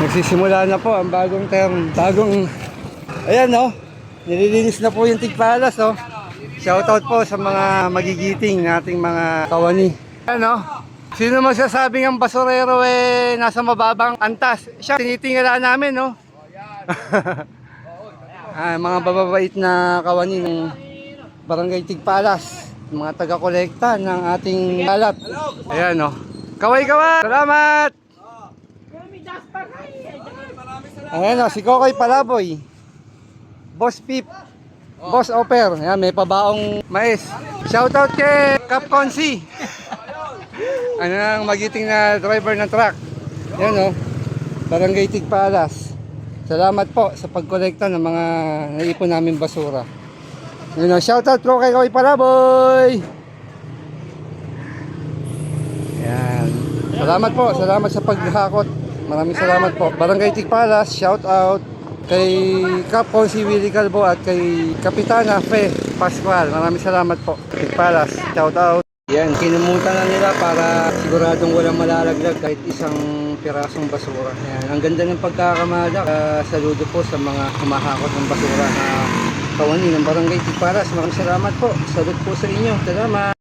Nagsisimula na po ang bagong term. Ayan nililinis na po yung Tigpalas Shoutout po sa mga magigiting nating mga kawani. Ayan sino magsasabing ang basurero nasa mababang antas? Siya, tinitingala namin mga bababait na kawani ng Barangay Tigpalas, mga taga-kolekta ng ating kalat. Ayan kaway-kaway! Salamat! Ayan si Kokoy Palaboy, Boss Pip, Boss Oper. Ayan, may pabaong mais. Shoutout kay Cap Consi. Ano ang magiting na driver ng truck. Ayan Barangay Tigpalas. Salamat po sa pagkolekta ng mga naipon namin basura. Ayan shoutout po kay Kokoy Palaboy. Ayan. Salamat sa paghakot. Maraming salamat po. Barangay Tigpalas, shout out kay Cap Consi Willie Calvo at kay Kapitana Fe Pascual. Maraming salamat po. Tigpalas, shout out. Yan, kinumutan na nila para siguradong walang malalaglag kahit isang pirasong basura. Yan, ang ganda ng pagkakamala. Saludo po sa mga humahakot ng basura na kawani ng Barangay Tigpalas. Maraming salamat po. Salut po sa inyo. Salamat.